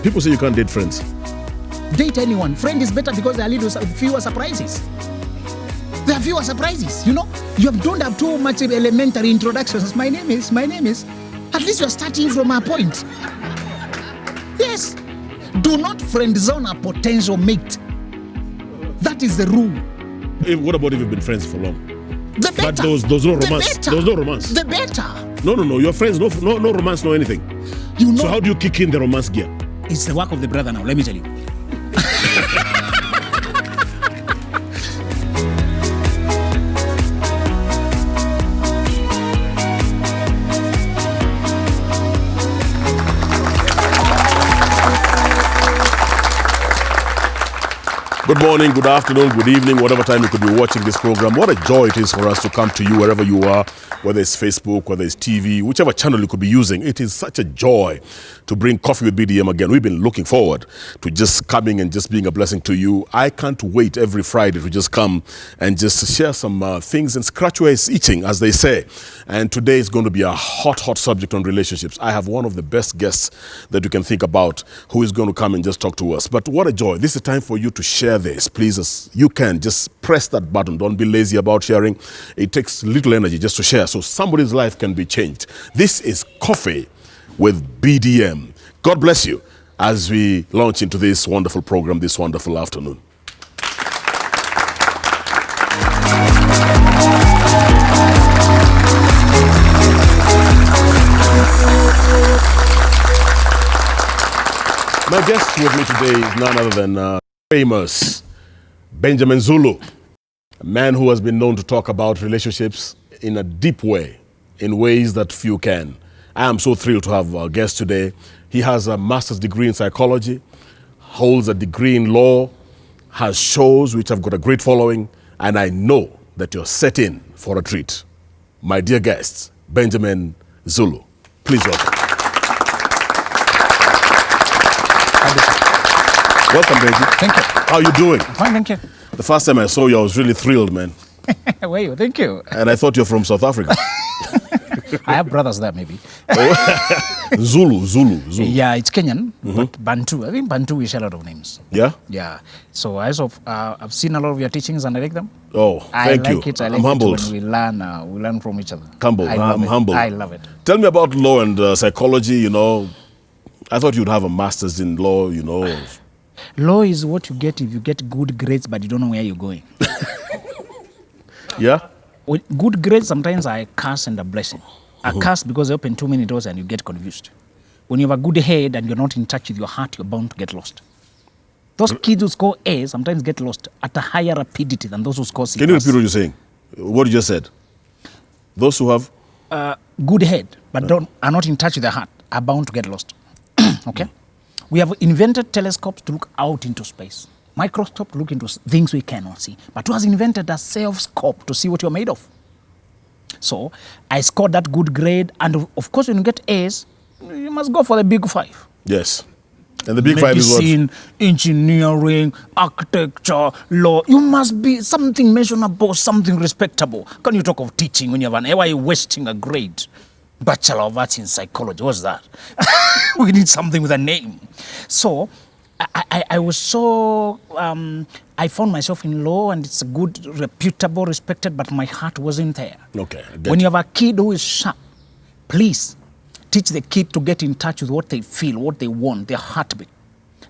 People say you can't date friends. Date anyone. Friend is better because there are fewer surprises. There are fewer surprises, you know. You don't have too much elementary introductions. My name is. At least you're starting from a point. Yes. Do not friend zone a potential mate. That is the rule. What about if you've been friends for long? The better. But there's no romance. There's no romance. The better. No. You're friends. No romance, no anything. You know. So how do you kick in the romance gear? It's the work of the brother now, let me tell you. Good morning, good afternoon, good evening, whatever time you could be watching this program. What a joy it is for us to come to you wherever you are, whether it's Facebook, whether it's TV, whichever channel you could be using. It is such a joy to bring Coffee with BDM again. We've been looking forward to just coming and just being a blessing to you. I can't wait every Friday to just come and just share some things and scratch where it's itching, as they say. And today is going to be a hot subject on relationships. I have one of the best guests that you can think about who is going to come and just talk to us. But what a joy. This is time for you to share this. Please, as you can, just press that button. Don't be lazy about sharing. It takes little energy just to share so somebody's life can be changed. This is Coffee with BDM. God bless you as we launch into this wonderful program this wonderful afternoon. My guest with me today is none other than famous Benjamin Zulu, a man who has been known to talk about relationships in a deep way, in ways that few can. I am so thrilled to have our guest today. He has a master's degree in psychology, holds a degree in law, has shows which have got a great following, and I know that you're set in for a treat. My dear guest, Benjamin Zulu. Please welcome. Welcome, Benji. Thank you. How are you doing? Fine, thank you. The first time I saw you, I was really thrilled, man. Were you? Thank you. And I thought you're from South Africa. I have brothers there, maybe. Zulu. Yeah, it's Kenyan, but Bantu. I think Bantu we share a lot of names. Yeah? Yeah. So I've seen a lot of your teachings and I like them. Oh, thank you. I like I'm humbled. It when we learn from each other. I'm humbled. I love it. Tell me about law and psychology, you know. I thought you'd have a master's in law, you know. Law is what you get if you get good grades, but you don't know where you're going. Yeah? With good grades, sometimes are a curse and a blessing. A curse because they open too many doors and you get confused. When you have a good head and you're not in touch with your heart, you're bound to get lost. Those kids who score A sometimes get lost at a higher rapidity than those who score C+. Can you repeat what you're saying? What you just said? Those who have good head but are not in touch with their heart are bound to get lost. Okay? We have invented telescopes to look out into space. Microscope to look into things we cannot see. But who has invented a self-scope to see what you're made of? So I scored that good grade, and of course when you get A's, you must go for the big five. Yes. And the big five is what? Medicine, engineering, architecture, law. You must be something measurable, something respectable. Can you talk of teaching when you have an A? Why are you wasting a grade? Bachelor of Arts in Psychology, what's that? We need something with a name. So I was so, I found myself in law and it's a good, reputable, respected, but my heart wasn't there. Okay. When you have a kid who is sharp, please teach the kid to get in touch with what they feel, what they want, their heartbeat.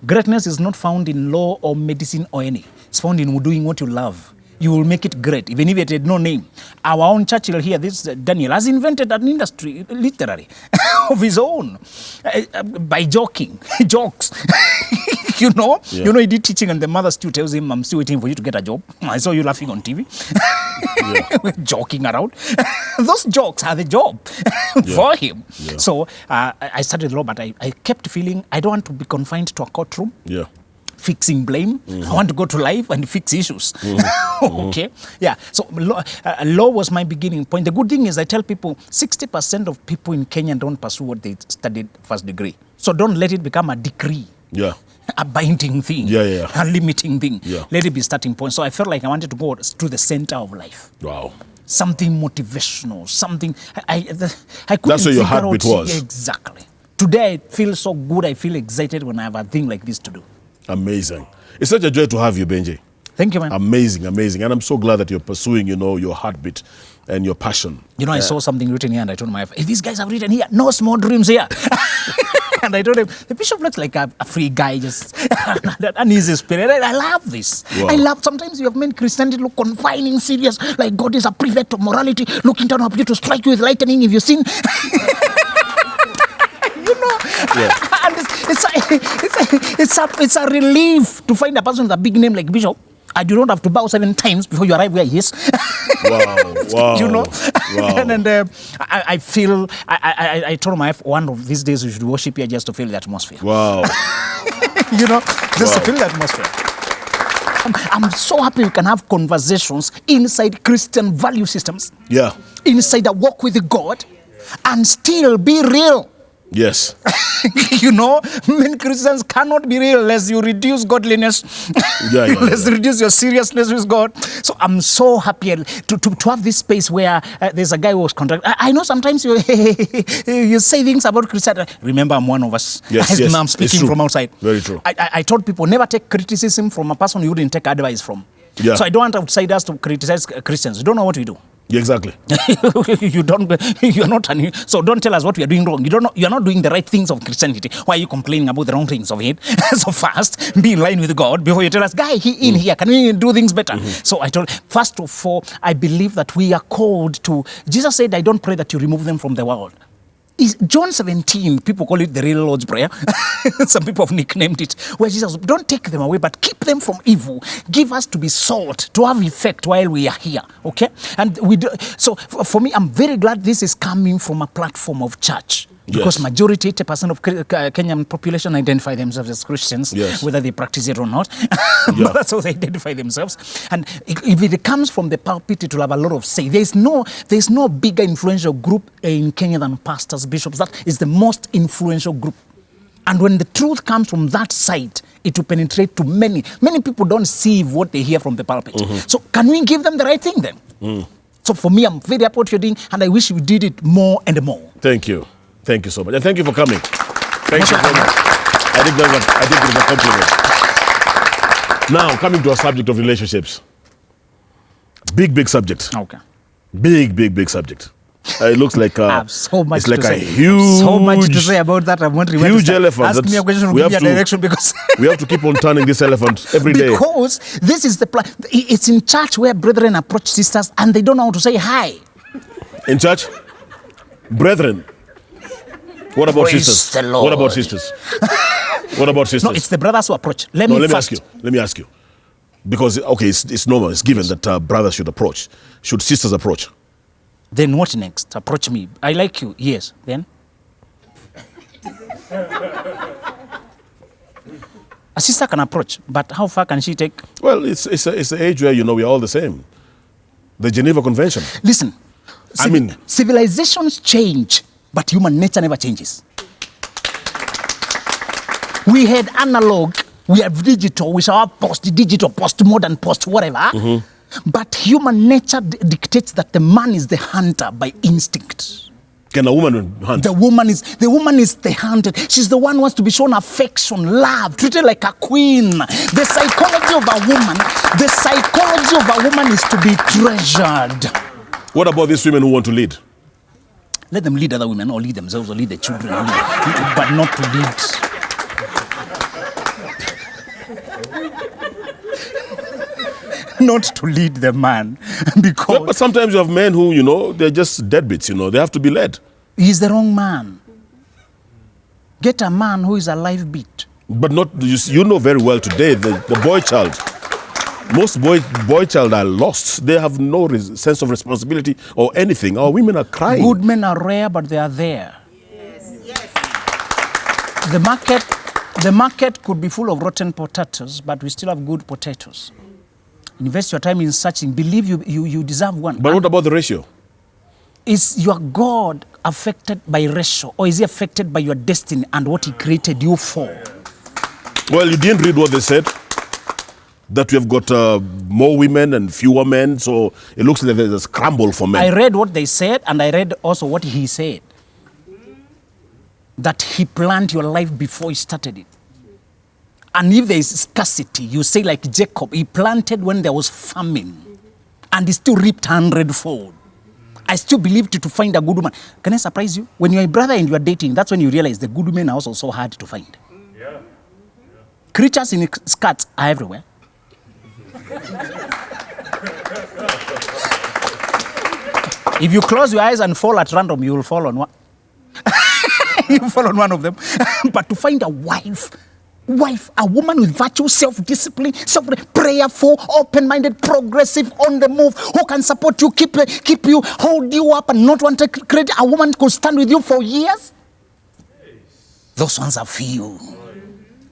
Greatness is not found in law or medicine or any. It's found in doing what you love. You will make it great, even if it had no name. Our own Churchill here, this Daniel, has invented an industry, literary, of his own, by jokes. You know, he did teaching and the mother still tells him, I'm still waiting for you to get a job. I saw you laughing on TV. We're joking around. Those jokes are the job for him. Yeah. So I studied law, but I kept feeling I don't want to be confined to a courtroom. Yeah. Fixing blame. I want to go to life and fix issues. Okay? Yeah. So law was my beginning point. The good thing is I tell people 60% of people in Kenya don't pursue what they studied first degree. So don't let it become a decree. Yeah. A binding thing. A limiting thing. Yeah. Let it be starting point. So I felt like I wanted to go to the center of life. Wow. Something motivational. Something I couldn't. That's where your heartbeat was. Exactly. Today I feel so good. I feel excited when I have a thing like this to do. Amazing. It's such a joy to have you, Benji. Thank you, man. Amazing, amazing. And I'm so glad that you're pursuing, your heartbeat and your passion. I saw something written here and I told my wife, hey, these guys have written here, no small dreams here. And I told him, the bishop looks like a free guy, just an easy spirit. I love this. Wow. Sometimes you have made Christianity look confining, serious, like God is a prefect of morality, looking down on you to strike you with lightning if you sin. Yeah. And it's a relief to find a person with a big name like Bishop. And you don't have to bow 7 times before you arrive where he is. Wow. Wow. And I feel, I told my wife, one of these days we should worship here just to feel the atmosphere. Wow. To feel the atmosphere. I'm so happy we can have conversations inside Christian value systems. Yeah. Inside a walk with God and still be real. Yes. Many Christians cannot be real unless you reduce godliness. Let's reduce your seriousness with God. So I'm so happy to have this space where there's a guy who was contracted. I know sometimes you say things about Christianity. Remember, I'm one of us. Yes. I'm speaking from outside. Very true. I told people, never take criticism from a person you wouldn't take advice from. Yeah. So I don't want outsiders to criticize Christians. You don't know what we do. Yeah, exactly. You're not, so don't tell us what we are doing wrong. You're not doing the right things of Christianity. Why are you complaining about the wrong things of it? So fast, be in line with God before you tell us, guy, here, can we do things better? So I told, first of all, I believe that we are called to, Jesus said, I don't pray that you remove them from the world. John 17, people call it the real Lord's Prayer. Some people have nicknamed it. Where Jesus, don't take them away, but keep them from evil. Give us to be salt, to have effect while we are here. Okay? And we do. So for me, I'm very glad this is coming from a platform of church. Because majority, 80% of Kenyan population identify themselves as Christians, whether they practice it or not. But that's how they identify themselves. And if it comes from the pulpit, it will have a lot of say. There's no bigger influential group in Kenya than pastors, bishops. That is the most influential group. And when the truth comes from that side, it will penetrate to many. Many people don't see what they hear from the pulpit. So can we give them the right thing then? So for me, I'm very happy what you're doing, and I wish we did it more and more. Thank you. Thank you so much. And thank you for coming. Thank you so much. I think it was a compliment. Now, coming to our subject of relationships. Big subject. Okay. Big subject. It looks like I have so much it's like to a say. huge, so much to say about that. I'm wondering huge elephant. Ask me a question, give me a direction, because we have to keep on turning this elephant every day. Because this is the plan. It's in church where brethren approach sisters and they don't know how to say hi. In church, brethren. What about Praise sisters? the Lord. What about sisters? What about sisters? No, it's the brothers who approach. Let me ask you. Because, okay, it's normal. It's given that brothers should approach. Should sisters approach? Then what next? Approach me. I like you. Yes. Then? A sister can approach, but how far can she take? Well, it's the age where, we're all the same. The Geneva Convention. Listen. Civilizations change, but human nature never changes. We had analog, we have digital, we shall have post-digital, post-modern, post-whatever. But human nature dictates that the man is the hunter by instinct. Can a woman hunt? The woman is the hunted. She's the one who wants to be shown affection, love, treated like a queen. The psychology of a woman is to be treasured. What about these women who want to lead? Let them lead other women, or lead themselves, or lead the children, but not to lead. Not to lead the man, because... But sometimes you have men who, they're just deadbeats, they have to be led. He's the wrong man. Get a man who is a live beat. But not, you know very well today, the boy child. Most boy child are lost. They have no sense of responsibility or anything. Our women are crying. Good men are rare, but they are there. Yes. The market could be full of rotten potatoes, but we still have good potatoes. Invest your time in searching. Believe you deserve one. But what about the ratio? Is your God affected by ratio, or is he affected by your destiny and what he created you for? Well, you didn't read what they said. That we have got more women and fewer men, so it looks like there's a scramble for men. I read what they said, and I read also what he said. that he planned your life before he started it. And if there is scarcity, you say like Jacob, he planted when there was famine, and he still reaped 100-fold. I still believed to find a good woman. Can I surprise you? When you're a brother and you're dating, that's when you realize the good women are also so hard to find. Yeah. Creatures in skirts are everywhere. If you close your eyes and fall at random, you will fall on one. You fall on one of them. But to find a wife, a woman with virtue, self-discipline, prayerful, open-minded, progressive, on the move, who can support you, keep you, hold you up, and not want to take credit. A woman could stand with you for years. Those ones are few.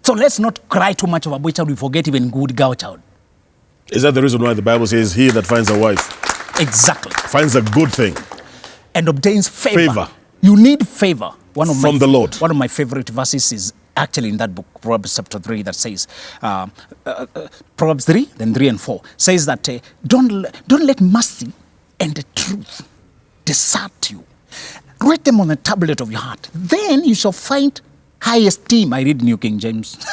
So let's not cry too much over boy child. We forget even good girl child. Is that the reason why the Bible says, he that finds a wife exactly finds a good thing and obtains favor? You need favor. From the Lord. One of my favorite verses is actually in that book, Proverbs chapter 3, that says, Proverbs 3, then 3 and 4, says that don't let mercy and the truth desert you. Write them on the tablet of your heart. Then you shall find high esteem. I read New King James.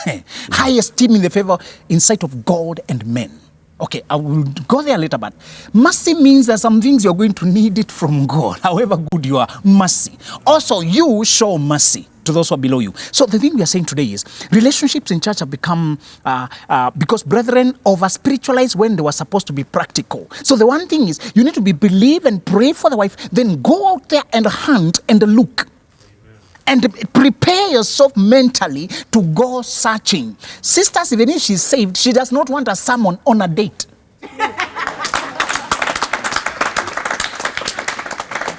High esteem in the favor in sight of God and men. Okay, I will go there later, but mercy means that some things you're going to need it from God, however good you are. Mercy. Also, you show mercy to those who are below you. So the thing we are saying today is relationships in church have become, because brethren over-spiritualized when they were supposed to be practical. So the one thing is, you need to believe and pray for the wife, then go out there and hunt and look. And prepare yourself mentally to go searching. Sisters, even if she's saved, she does not want a sermon on a date.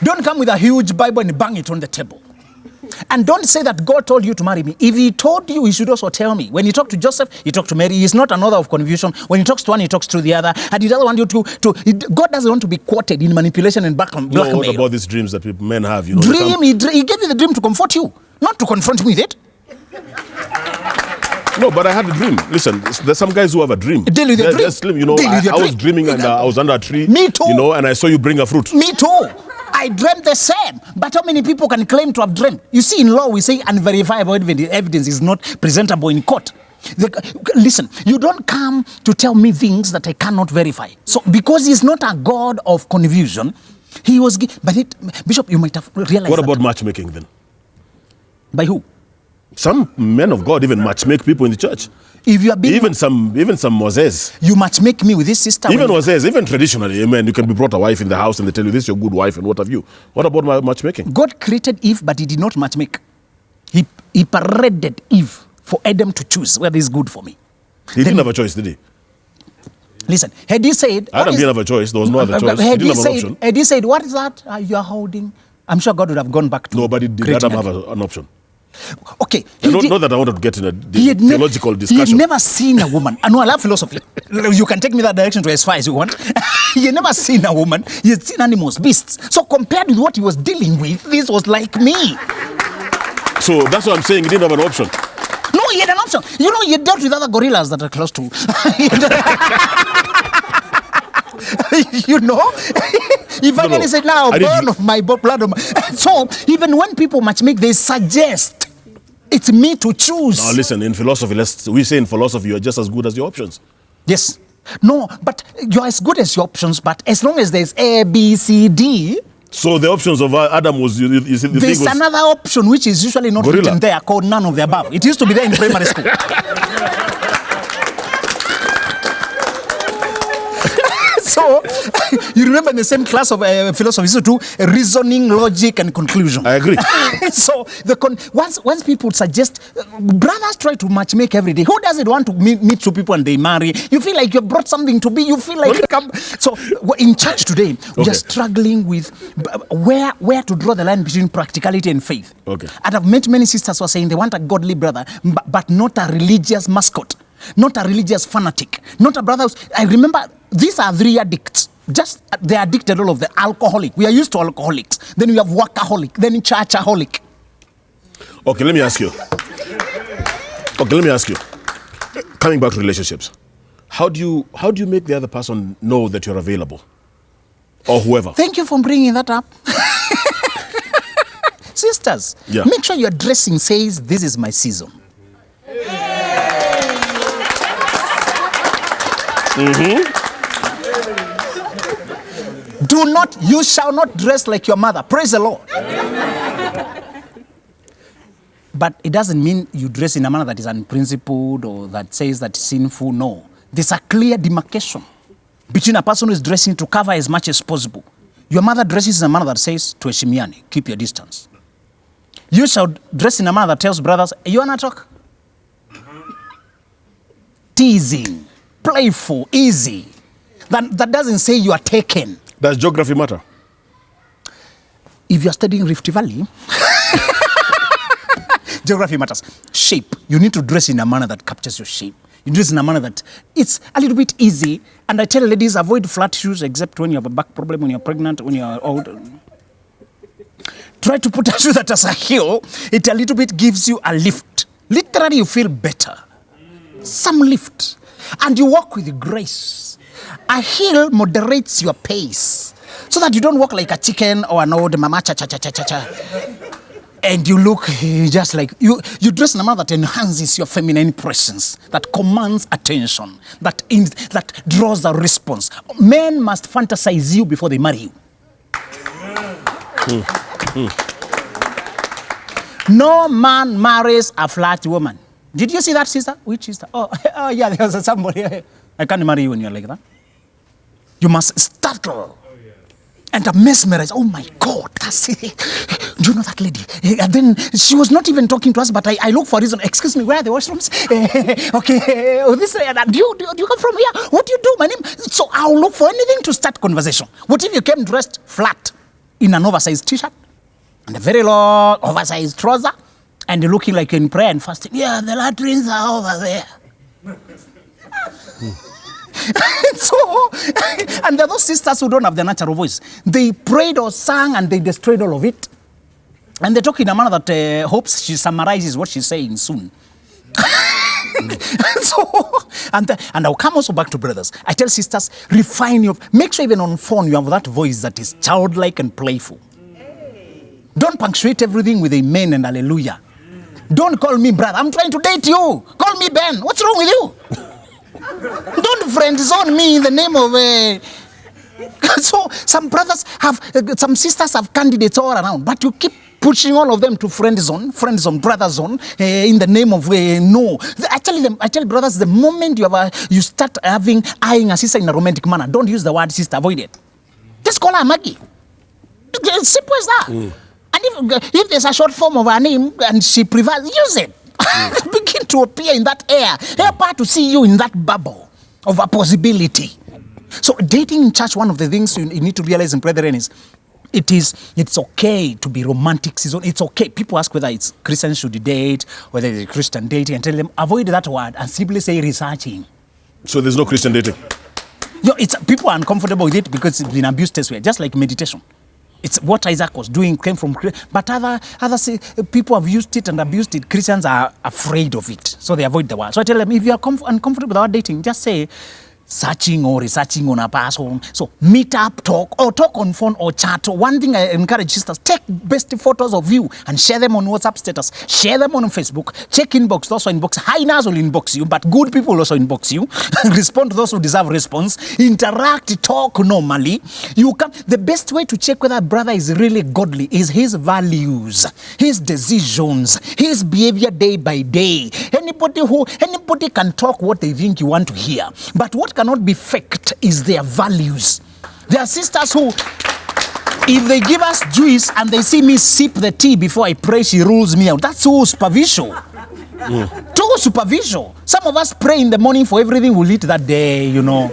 Don't come with a huge Bible and bang it on the table. And don't say that God told you to marry me. If he told you, he should also tell me. When he talked to Joseph, he talked to Mary. He's not an author of confusion. When he talks to one, he talks to the other. And he doesn't want you God doesn't want to be quoted in manipulation and blackmail. No, what about these dreams that men have? You know, he gave you the dream to comfort you, not to confront me with it. No, but I had a dream. Listen, there's some guys who have a dream. Deal with your dream. You know, I was dreaming and I was under a tree. Me too. You know, and I saw you bring a fruit. Me too. I dreamt the same. But how many people can claim to have dreamt? You see, in law, we say unverifiable evidence is not presentable in court. Listen, you don't come to tell me things that I cannot verify. So, because he's not a God of confusion, he was... Bishop, you might have realized What about matchmaking then? By who? Some men of God even matchmake people in the church. If you are being even some Moses. You matchmake me with this sister. Even Moses, even traditionally, amen, you can be brought a wife in the house and they tell you this is your good wife and what have you. What about matchmaking? God created Eve, but he did not matchmake. He paraded Eve for Adam to choose whether is good for me. He didn't have a choice, did he? Listen, had he said... Adam didn't have a choice. There was no other choice. He didn't have an option. Had he said, what is that you are holding? I'm sure God would have gone back to... No, but did Adam have an option? Okay. Not that I wanted to get in a theological discussion. He had never seen a woman. I know, I love philosophy. You can take me that direction to as far as you want. He had never seen a woman. He had seen animals, beasts. So compared with what he was dealing with, this was like me. So that's what I'm saying. He didn't have an option. No, he had an option. You know, he dealt with other gorillas that are close to... You know, he finally said, now, burn of my blood. So, even when people matchmake, they suggest it's me to choose. Now, listen, in philosophy, we say in philosophy, you're just as good as your options. Yes. No, but you're as good as your options, but as long as there's A, B, C, D. So, the options of Adam was, there's another option which is usually not written there called none of the above. It used to be there in primary school. So, you remember in the same class of philosophy, so too, reasoning, logic, and conclusion. I agree. So, once people suggest, brothers try to matchmake every day. Who doesn't want to meet two people and they marry? You feel like you've brought something to be. You feel like... So, in church today, we are struggling with where to draw the line between practicality and faith. Okay. And I've met many sisters who are saying they want a godly brother, but not a religious mascot. Not a religious fanatic. Not a brother. I remember, these are 3 addicts. Just, they're addicted, all of the alcoholic. We are used to alcoholics. Then you have workaholic. Then churchaholic. Okay, let me ask you. Coming back to relationships. How do you make the other person know that you're available? Or whoever? Thank you for bringing that up. sisters, Yeah. make sure your dressing says, this is my season. You shall not dress like your mother. Praise the Lord. But it doesn't mean you dress in a manner that is unprincipled or that says that it's sinful. No. There's a clear demarcation between a person who is dressing to cover as much as possible. Your mother dresses in a manner that says, tuheshimiane, keep your distance. You shall dress in a manner that tells brothers, you wanna talk? Teasing, playful, easy. That doesn't say you are taken. Does geography matter? If you're studying Rift Valley, geography matters. Shape. You need to dress in a manner that captures your shape. You dress in a manner that it's a little bit easy. And I tell ladies, avoid flat shoes except when you have a back problem, when you're pregnant, when you're old. Try to put a shoe that has a heel. It a little bit gives you a lift. Literally, you feel better. Some lift. And you walk with grace. A heel moderates your pace so that you don't walk like a chicken or an old mama cha-cha-cha-cha-cha. And you look just like, you dress in a manner that enhances your feminine presence, that commands attention, that draws a response. Men must fantasize you before they marry you. No man marries a flat woman. Did you see that, sister? Which sister? Oh yeah, there was somebody. I can't marry you when you're like that. You must startle. And mesmerize. Oh my God, that's it. Do you know that lady? And then she was not even talking to us, but I look for a reason. Excuse me, where are the washrooms? Okay, this. Do you come from here? What do you do? My name. So I'll look for anything to start conversation. What if you came dressed flat in an oversized T-shirt and a very long oversized trouser, and you're looking like you're in prayer and fasting? Yeah, the latrines are over there. And there are those sisters who don't have the natural voice. They prayed or sang and they destroyed all of it. And they talk in a manner that hopes she summarizes what she's saying soon. And I'll come also back to brothers. I tell sisters, refine make sure even on phone you have that voice that is childlike and playful. Don't punctuate everything with amen and hallelujah. Don't call me brother. I'm trying to date you. Call me Ben. What's wrong with you? Don't friend zone me in the name of So some brothers have, some sisters have candidates all around, but you keep pushing all of them to friend zone, brother zone, in the name of no. I tell brothers, the moment you start eyeing a sister in a romantic manner, don't use the word sister, avoid it. Just call her Maggie. It's simple as that. And if there's a short form of her name and she prefers, use it. Begin to appear in that air. Help her to see you in that bubble of a possibility. So dating in church, one of the things you need to realize, brethren, is it's okay to be romantic season. It's okay. People ask whether it's Christians should date, whether it's Christian dating, and tell them avoid that word and simply say researching. So there's no Christian dating? People are uncomfortable with it because it's been abused this way, just like meditation. It's what Isaac was doing, came from, but other people have used it and abused it. Christians are afraid of it, so they avoid the word. So I tell them, if you are uncomfortable with our dating, just say searching or researching on a person. So meet up, talk on phone or chat. One thing I encourage sisters, take best photos of you and share them on WhatsApp status. Share them on Facebook. Check inbox, also inbox. Hyenas will inbox you, but good people also inbox you. Respond to those who deserve response. Interact, talk normally. The best way to check whether a brother is really godly is his values, his decisions, his behavior day by day. Anybody can talk what they think you want to hear, but what cannot be faked is their values. There are sisters who, if they give us juice and they see me sip the tea before I pray, she rules me out. That's too superficial. Too superficial. Some of us pray in the morning for everything we'll eat that day, So,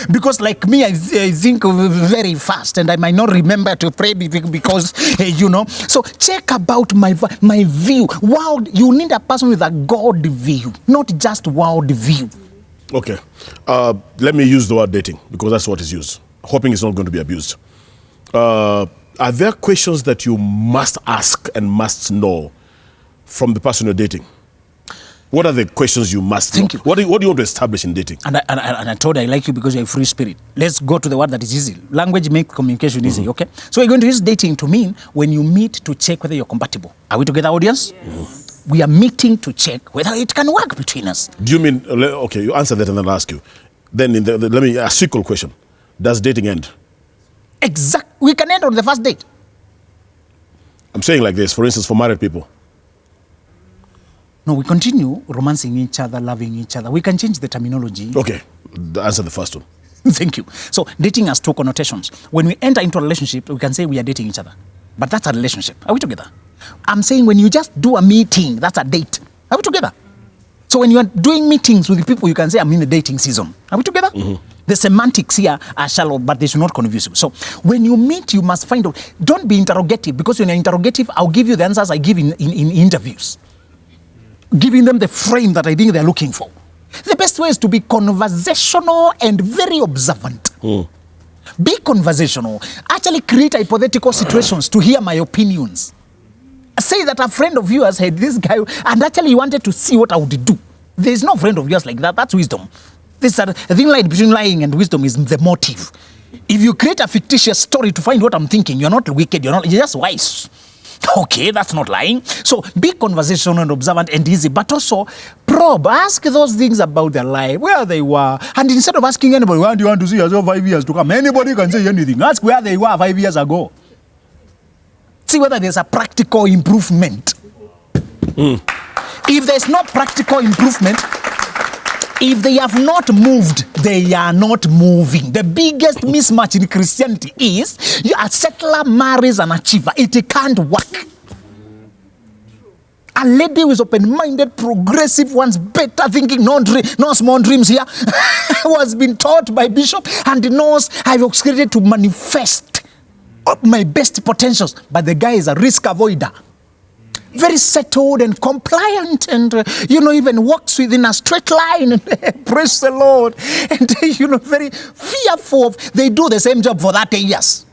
because like me, I think very fast and I might not remember to pray because, So check about my view. You need a person with a God view, not just world view. Okay. Let me use the word dating because that's what is used. Hoping it's not going to be abused. Are there questions that you must ask and must know from the person you're dating? What are the questions you must know? Thank you. What do you want to establish in dating? And I told her, I like you because you're a free spirit. Let's go to the word that is easy. Language makes communication easy, okay? So we're going to use dating to mean when you meet to check whether you're compatible. Are we together, audience? We are meeting to check whether it can work between us. Do you mean, okay, you answer that and then I'll ask you. Then let me ask a sequel question. Does dating end? We can end on the first date. I'm saying like this, for instance, for married people. No, we continue romancing each other, loving each other. We can change the terminology. Okay, answer the first one. Thank you. So dating has two connotations. When we enter into a relationship, we can say we are dating each other. But that's a relationship. Are we together? I'm saying when you just do a meeting, that's a date. Are we together? So when you are doing meetings with people, you can say, I'm in the dating season. Are we together? The semantics here are shallow, but they should not confuse you. So when you meet, you must find out. Don't be interrogative, because when you're interrogative, I'll give you the answers I give in interviews. Giving them the frame that I think they're looking for. The best way is to be conversational and very observant. Be conversational. Actually create hypothetical situations to hear my opinions. Say that a friend of yours had this guy and actually you wanted to see what I would do. There is no friend of yours like that. That's wisdom. This a thin line between lying and wisdom is the motive. If you create a fictitious story to find what I'm thinking, you're not wicked, you're just wise. Okay, that's not lying. So be conversational and observant and easy, but also probe. Ask those things about their life, where they were. And instead of asking anybody, where do you want to see yourself 5 years to come? Anybody can say anything. Ask where they were 5 years ago. See whether there's a practical improvement. If there's no practical improvement, if they have not moved, they are not moving. The biggest mismatch in Christianity is a settler marries an achiever. It can't work. A lady who is open-minded, progressive, wants better thinking, no small dreams here, who has been taught by Bishop and knows I've created to manifest my best potentials. But the guy is a risk avoider. Very settled and compliant and, even walks within a straight line. Praise the Lord. And, very fearful of, they do the same job for 30 years.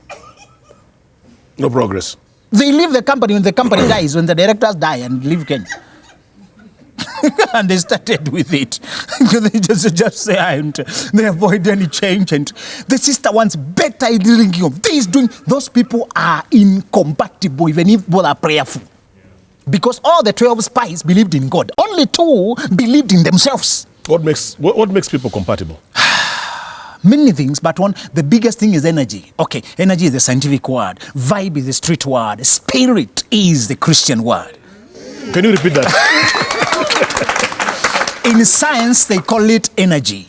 No progress. They leave the company when the company dies, when the directors die and leave Kenya. And they started with it. They just say, and they avoid any change. And the sister wants better thinking of this, doing. Those people are incompatible, even if both are prayerful. Because all the 12 spies believed in God. Only 2 believed in themselves. What makes people compatible? Many things, but the biggest thing is energy. Okay, energy is the scientific word. Vibe is the street word. Spirit is the Christian word. Can you repeat that? In science, they call it energy.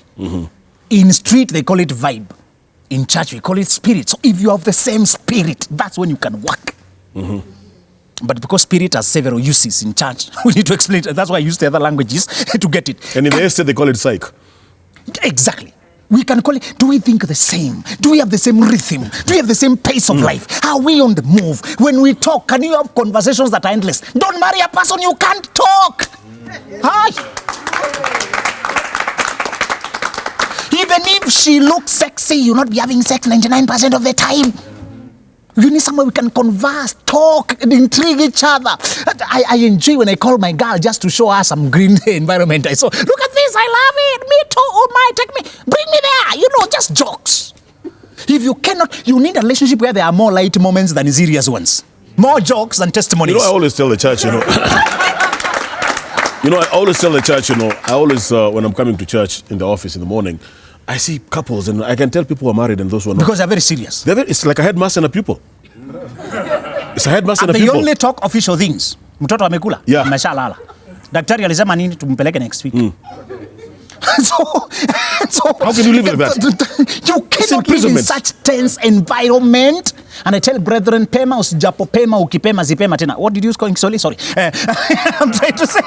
In street, they call it vibe. In church, we call it spirit. So if you have the same spirit, that's when you can work. But because spirit has several uses in church, we need to explain it. That's why I use the other languages to get it. And in the estate, they call it psych. Exactly. We can call it, do we think the same? Do we have the same rhythm? Do we have the same pace of life? Are we on the move? When we talk, can you have conversations that are endless? Don't marry a person you can't talk. Hi. Even if she looks sexy, you'll not be having sex 99% of the time. You need somewhere we can converse, talk, and intrigue each other. I enjoy when I call my girl just to show her some green environment. I saw, look at this, I love it. Me too. Oh my, take me, bring me there. Just jokes. If you cannot, you need a relationship where there are more light moments than serious ones. More jokes than testimonies. I always tell the church, I always tell the church, when I'm coming to church in the office in the morning, I see couples and I can tell people who are married and those who are not. Because they're very serious. It's like a headmaster and a pupil. It's a headmaster and a pupil. They pupil. only talk official things. Mtoto amekula. Yeah. Ameshalala. Daktari alisema nini tumpeleke next week. So how can you live with that? You cannot live in such tense environment. And I tell brethren, pema usijapo pema ukipema zipema tena. What did you use calling Sorry. I'm trying to say.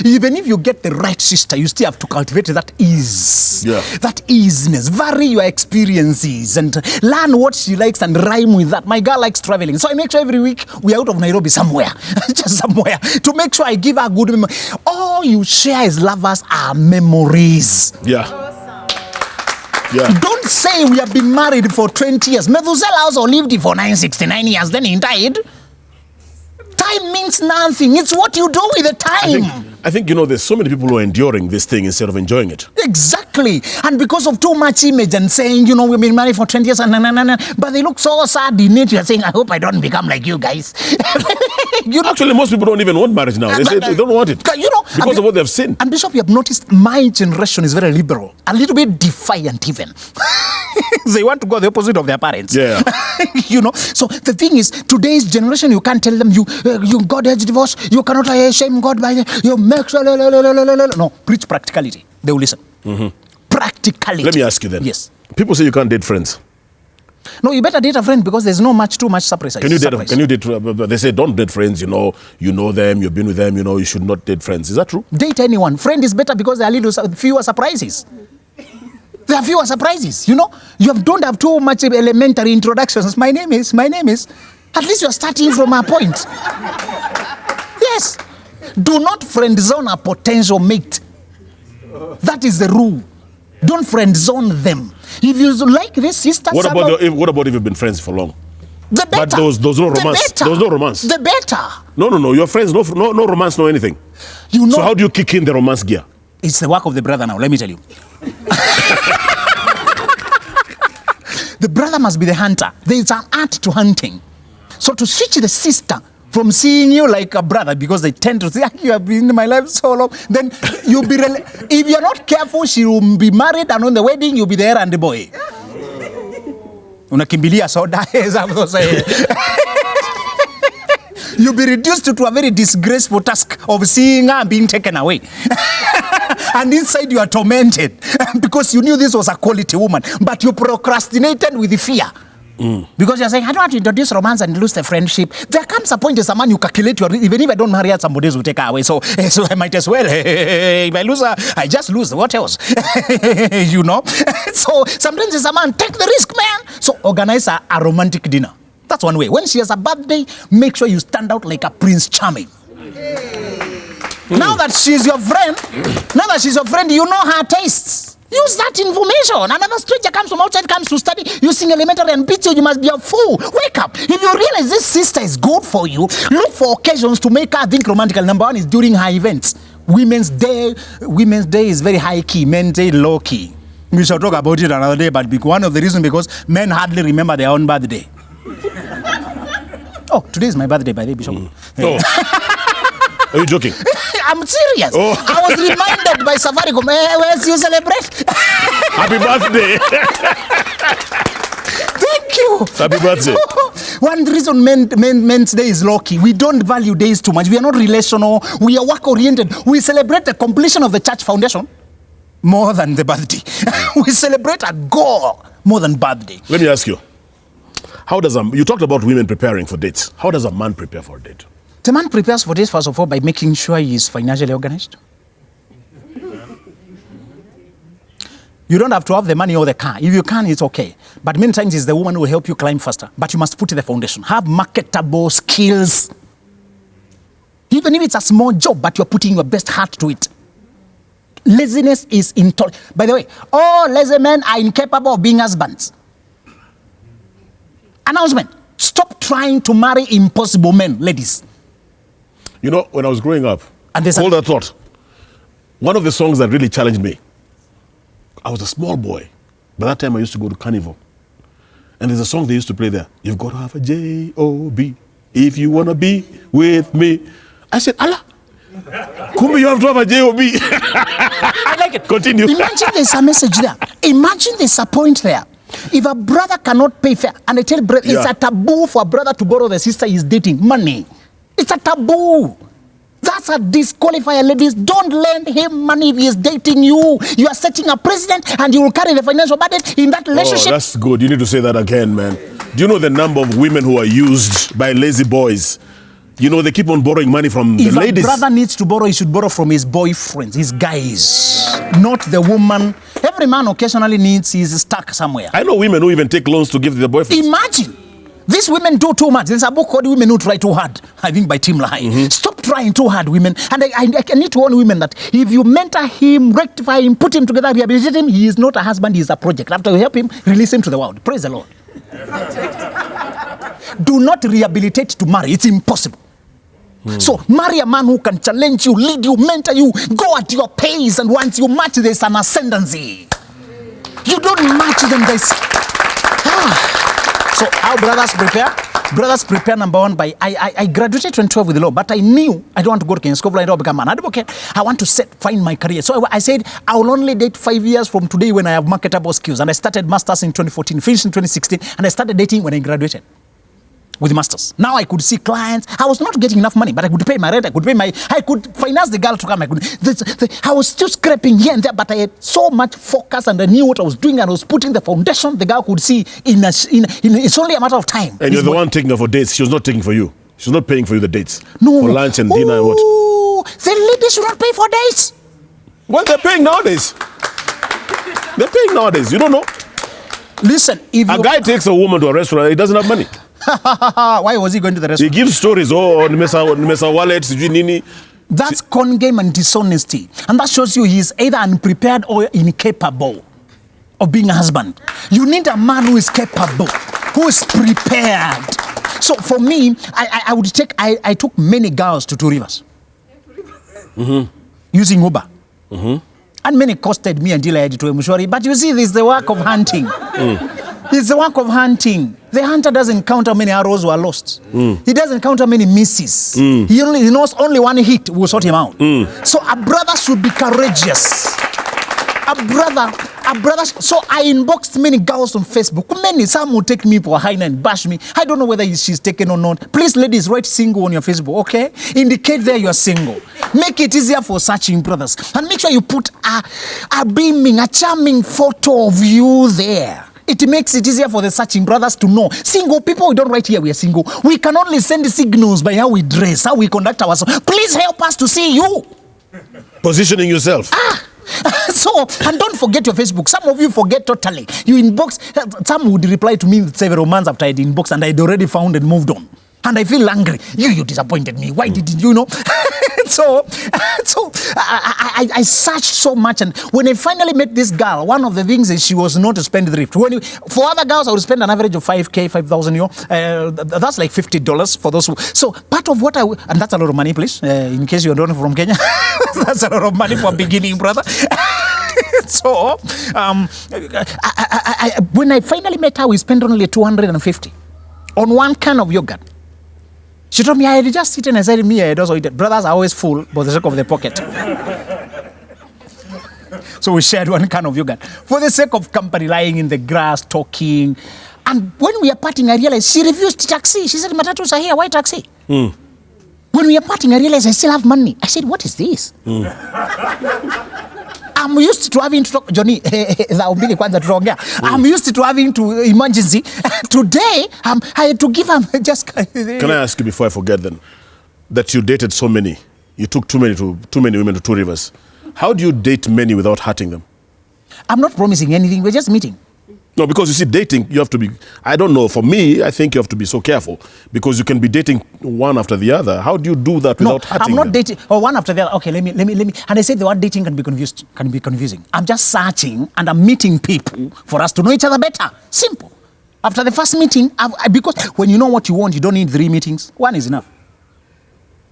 Even if you get the right sister, you still have to cultivate that ease. Yeah. That easiness. Vary your experiences and learn what she likes and rhyme with that. My girl likes traveling. So I make sure every week we're out of Nairobi somewhere. Just somewhere. To make sure I give her a good memory. All you share as lovers are memories. Yeah. Yeah. Don't say we have been married for 20 years. Methuselah also lived for 969 years. Then he died. Time means nothing. It's what you do with the time. I think, you know, there's so many people who are enduring this thing instead of enjoying it. Exactly. And because of too much image and saying, you know, we've been married for 20 years, but they look so sad in it. You're saying, I hope I don't become like you guys. You know? Actually, most people don't even want marriage now. They say they don't want it. You know, because of what they've seen. And Bishop, you have noticed my generation is very liberal, a little bit defiant even. They want to go the opposite of their parents. Yeah. You know, so the thing is, today's generation, you can't tell them you God has divorce, you cannot shame God by you make sure. No, preach practicality. They will listen. Practicality. Let me ask you then. Yes. People say you can't date friends. No, you better date a friend because there's too much surprise. Can you date? They say don't date friends. You know them. You've been with them. You know you should not date friends. Is that true? Date anyone. Friend is better because there are fewer surprises. There are fewer surprises. You know, don't have too much elementary introductions. My name is. At least you're starting from a point. Yes. Do not friend zone a potential mate. That is the rule. Don't friend zone them. If you like this sister, what about if you've been friends for long? The better. But there was no romance. There was no romance. The better. No. Your friends, no romance, no anything. You know. So how do you kick in the romance gear? It's the work of the brother now. Let me tell you. The brother must be the hunter. There is an art to hunting. So to switch the sister from seeing you like a brother, because they tend to say, you have been in my life so long, then you'll be, if you're not careful, she will be married, and on the wedding, you'll be there and the boy. Unakimbilia soda. You'll be reduced to a very disgraceful task of seeing her being taken away. And inside you are tormented because you knew this was a quality woman, but you procrastinated with the fear. Because you're saying, I don't want to introduce romance and lose the friendship. There comes a point as a man you calculate, even if I don't marry her, somebody will take her away. So I might as well, if I lose her, I just lose. What else? You know? So sometimes as a man, take the risk, man. So organize a romantic dinner. That's one way. When she has a birthday, make sure you stand out like a Prince Charming. Now that she's your friend, you know her tastes. Use that information. Another stranger comes from outside, comes to study using elementary and beats you. You must be a fool. Wake up. If you realize this sister is good for you, look for occasions to make her think romantic. Number one is during her events. Women's Day is very high key. Men's Day low key. We shall talk about it another day, but one of the reasons because men hardly remember their own birthday. Oh, today is my birthday, by the way, Bishop. Oh. Are you joking? I'm serious. Oh. I was reminded by Safaricom, where's you celebrate? Happy birthday. Thank you. Happy birthday. One reason Men's Day is low-key. We don't value days too much. We are not relational. We are work-oriented. We celebrate the completion of the church foundation more than the birthday. We celebrate a goal more than birthday. Let me ask you. You talked about women preparing for dates. How does a man prepare for a date? The man prepares for this, first of all, by making sure he is financially organized. You don't have to have the money or the car. If you can, it's okay. But many times it's the woman who will help you climb faster. But you must put the foundation. Have marketable skills. Even if it's a small job, but you're putting your best heart to it. Laziness is intolerant. By the way, all lazy men are incapable of being husbands. Announcement. Stop trying to marry impossible men, ladies. You know, when I was growing up, hold that thought. One of the songs that really challenged me, I was a small boy. By that time, I used to go to Carnival. And there's a song they used to play there. You've got to have a J-O-B if you want to be with me. I said, Allah, Kumbi, you have to have a J-O-B. I like it. Continue. Imagine there's a message there. Imagine there's a point there. If a brother cannot pay fair, and I tell brother, it's a taboo for a brother to borrow the sister he's dating money. It's a taboo. That's a disqualifier, ladies. Don't lend him money if he is dating you. You are setting a precedent and you will carry the financial burden in that relationship. Oh, that's good. You need to say that again, man. Do you know the number of women who are used by lazy boys? You know, they keep on borrowing money from the ladies. If a brother needs to borrow, he should borrow from his boyfriends, his guys, not the woman. Every man occasionally needs his stack somewhere. I know women who even take loans to give their boyfriends. Imagine. These women do too much. There's a book called Women Who Try Too Hard, I think by Tim Lahai. Stop trying too hard, women. And I need to warn women that if you mentor him, rectify him, put him together, rehabilitate him, he is not a husband, he is a project. After you help him, release him to the world. Praise the Lord. Do not rehabilitate to marry. It's impossible. So marry a man who can challenge you, lead you, mentor you, go at your pace, and once you match, there's an ascendancy. You don't match them, there's... So our brothers prepare. Brothers prepare, number one, by I graduated 2012 with the law, but I knew I don't want to go to Kenya School. I don't become an advocate. I want to find my career. So I said I will only date 5 years from today when I have marketable skills. And I started masters in 2014, finished in 2016, and I started dating when I graduated with the masters. Now I could see clients. I was not getting enough money, but I could pay my rent. I could finance the girl to come. I was still scraping here and there, but I had so much focus and I knew what I was doing and I was putting the foundation. The girl could see it's only a matter of time. And you're the one taking her for dates. She was not taking for you. She was not paying for you the dates. No. For lunch and dinner and what? The ladies should not pay for dates. Well, they're paying nowadays. They're paying nowadays. You don't know. Listen, if a guy takes a woman to a restaurant, he doesn't have money. Why was he going to the restaurant? He gives stories, nimesa wallet, nini. That's con game and dishonesty. And that shows you he's either unprepared or incapable of being a husband. You need a man who is capable, who is prepared. So for me, I took many girls to Two Rivers. Using Uber. And many costed me until I had to Mshwari. But you see, this is the work of hunting. It's the work of hunting. The hunter doesn't count how many arrows were lost. He doesn't count how many misses. He knows only one hit will sort him out. So a brother should be courageous. A brother. So I inboxed many girls on Facebook. Some will take me for a high and bash me. I don't know whether she's taken or not. Please, ladies, write single on your Facebook, okay? Indicate there you're single. Make it easier for searching brothers. And make sure you put a beaming, a charming photo of you there. It makes it easier for the searching brothers to know. Single people, we don't write here we are single. We can only send signals by how we dress, how we conduct ourselves. Please help us to see you. Positioning yourself. So, and don't forget your Facebook. Some of you forget totally. You inbox, some would reply to me several months after I'd inboxed and I'd already found and moved on. And I feel angry. You disappointed me. Why didn't you know? So I searched so much, and when I finally met this girl, one of the things is she was not a spendthrift. For other girls, I would spend an average of 5,000, 5,000 euro. That's like $50 for those. So part of what and that's a lot of money, please. In case you're not from Kenya, that's a lot of money for a beginning, brother. So when I finally met her, we spent only 250 on one can of yogurt. She told me I had just eaten. I said, me, I had also eaten. Brothers are always full for the sake of the pocket. So we shared one can of yogurt for the sake of company, lying in the grass, talking. And when we are parting, I realized she refused taxi. She said, matatus are here, why taxi? When we are parting, I realized I still have money. I said, what is this? I'm used to having to talk, Johnny, I'm used to having to emergency. Today, I had to give him just... Can I ask you before I forget then, that you dated so many, you took too many women to Two Rivers. How do you date many without hurting them? I'm not promising anything, we're just meeting. No, because you see, dating, you have to be, I don't know, for me, I think you have to be so careful because you can be dating one after the other. How do you do that without hurting them? I'm not dating, one after the other. Okay, let me. And I said the word dating can be confusing. I'm just searching and I'm meeting people for us to know each other better. Simple. After the first meeting, because when you know what you want, you don't need 3 meetings. 1 is enough.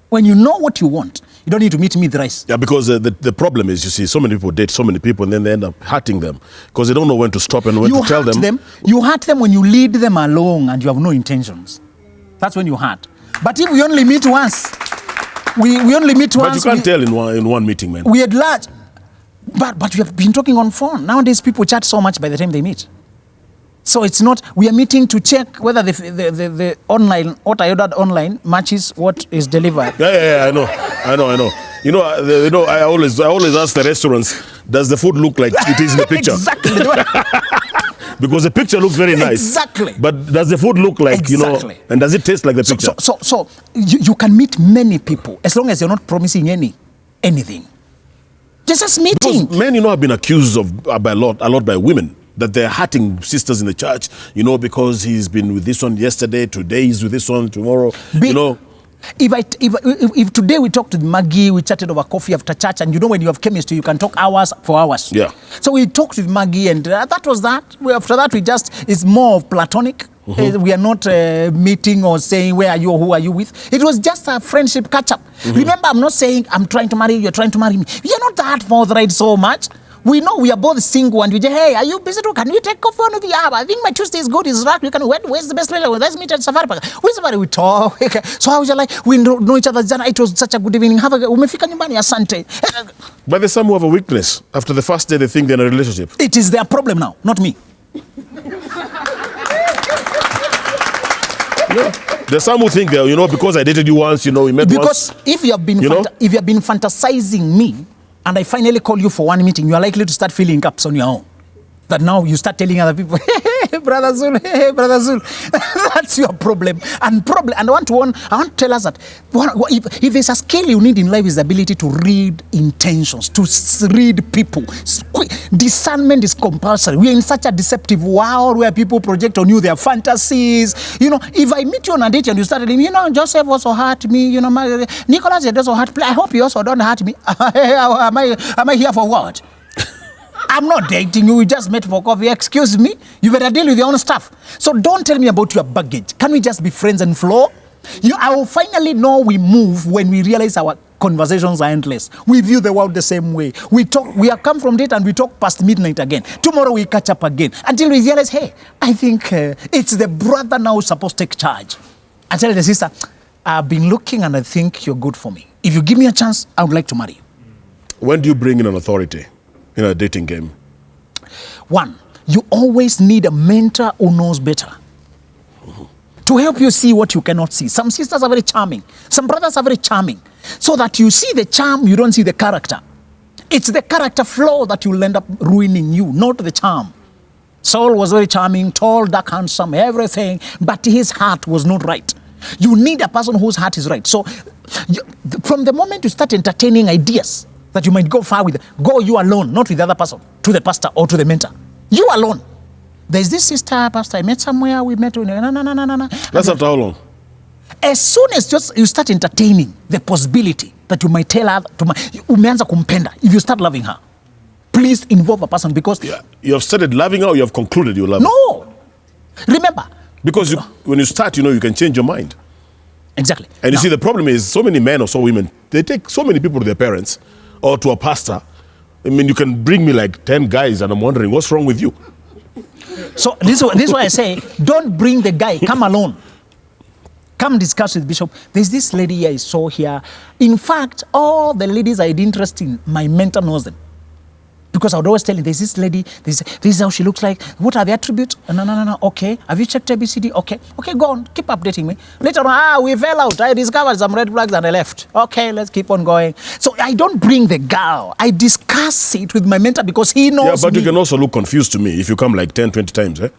When you know what you want, you don't need to meet me thrice. Yeah, because the problem is, you see, so many people date so many people and then they end up hurting them because they don't know when to stop and when to tell them. You hurt them when you lead them along and you have no intentions. That's when you hurt. But if we only meet once, we only meet once. But you can't tell in one meeting, man. We had large. But we have been talking on phone. Nowadays, people chat so much by the time they meet. So it's not, we are meeting to check whether the online, what I ordered online matches what is delivered. Yeah, I know. You know, I always ask the restaurants, does the food look like it is in the picture? Exactly. Because the picture looks very nice. Exactly. But does the food look like, exactly. And does it taste like the picture? So you can meet many people as long as you're not promising anything. Just meeting. Because men, have been accused of a lot by women. That they're hurting sisters in the church, because he's been with this one yesterday, today he's with this one, tomorrow, If today we talked with Maggie, we chatted over coffee after church, and when you have chemistry, you can talk hours for hours. Yeah. So we talked with Maggie, and that was that. After that, it's more of platonic. We are not meeting or saying where are you or who are you with. It was just a friendship catch-up. Remember, I'm not saying I'm trying to marry you, you're trying to marry me. You're not that forthright so much. We know we are both single and we say, hey, are you busy too? Can we take off one of the hour? I think my Tuesday is good. It's right. We can. Where's the best place? Let's meet at Safari Park. Where's somebody we talk? So I was like, we know each other. It was such a good evening. Umefika nyumbani, asante. But there's some who have a weakness. After the first day, they think they're in a relationship. It is their problem now, not me. There's some who think that, because I dated you once, we met once. Because if you have been fantasizing me, and I finally call you for one meeting, you are likely to start filling cups on your own. That now you start telling other people, hey, Brother Zulu, hey, Brother Zulu. That's your problem. And I want to tell us that if there's a skill you need in life, is the ability to read intentions, to read people. Discernment is compulsory. We're in such a deceptive world where people project on you their fantasies. If I meet you on a date and you start telling me, Joseph also hurt me, Nicholas also hurt me. I hope you also don't hurt me. Am I here for what? I'm not dating you. We just met for coffee. Excuse me. You better deal with your own stuff. So don't tell me about your baggage. Can we just be friends and flow? I will finally know we move when we realize our conversations are endless. We view the world the same way. We have come from date and we talk past midnight again. Tomorrow we catch up again until we realize, hey, I think it's the brother now who's supposed to take charge. I tell the sister, I've been looking and I think you're good for me. If you give me a chance, I would like to marry you. When do you bring in an authority in a dating game? One, you always need a mentor who knows better to help you see what you cannot see. Some sisters are very charming. Some brothers are very charming. So that you see the charm, you don't see the character. It's the character flaw that will end up ruining you, not the charm. Saul was very charming, tall, dark, handsome, everything, but his heart was not right. You need a person whose heart is right. So from the moment you start entertaining ideas that you might go far with, go you alone, not with the other person, to the pastor or to the mentor. You alone. There's this sister, pastor, I met somewhere, we met. No. That's after how long? As soon as you start entertaining the possibility that you might tell her, umeanza kumpenda, if you start loving her, please involve a person because... Yeah. You have started loving her or you have concluded you love her? No. Remember. Because when you start, you can change your mind. Exactly. And you see, the problem is so many men or so women, they take so many people to their parents or to a pastor. I mean, you can bring me like 10 guys and I'm wondering, what's wrong with you? So this is why I say, don't bring the guy, come alone. Come discuss with Bishop. There's this lady I saw here. In fact, all the ladies I had interest in, my mentor knows them. Because I would always tell him, there's this lady, this is how she looks like. What are the attributes? No. Okay. Have you checked ABCD? Okay, go on. Keep updating me. Later on, we fell out. I discovered some red flags and I left. Okay, let's keep on going. So I don't bring the girl. I discuss it with my mentor because he knows me. Yeah, but you can also look confused to me if you come like 10, 20 times, eh?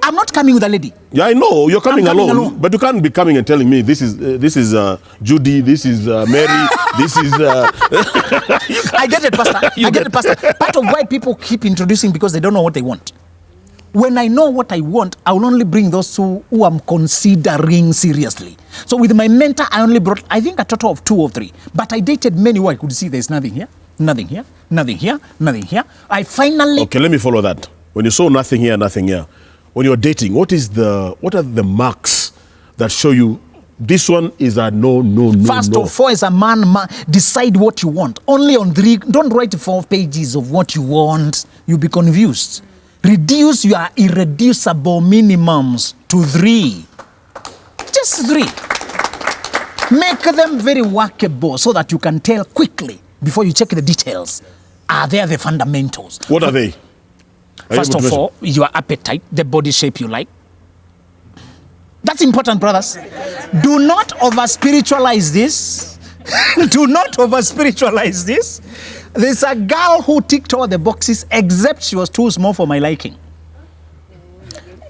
I'm not coming with a lady. Yeah, I know. You're coming alone. But you can't be coming and telling me this is Judy, this is Mary, this is... I get it, Pastor. I get it, Pastor. Part of why people keep introducing because they don't know what they want. When I know what I want, I will only bring those who I'm considering seriously. So with my mentor, I only brought, I think, a total of 2 or 3. But I dated many who I could see there's nothing here, nothing here, nothing here, nothing here. I finally... Okay, let me follow that. When you saw nothing here, nothing here, when you're dating, what are the marks that show you this one is a no? First of all, as a man, decide what you want. Only on 3, don't write 4 pages of what you want. You'll be confused. Reduce your irreducible minimums to 3. Just 3. Make them very workable so that you can tell quickly before you check the details. Are there the fundamentals? What are they? First of all, your appetite, the body shape you like. That's important, brothers. Do not over-spiritualize this. Do not over-spiritualize this. There's a girl who ticked all the boxes except she was too small for my liking.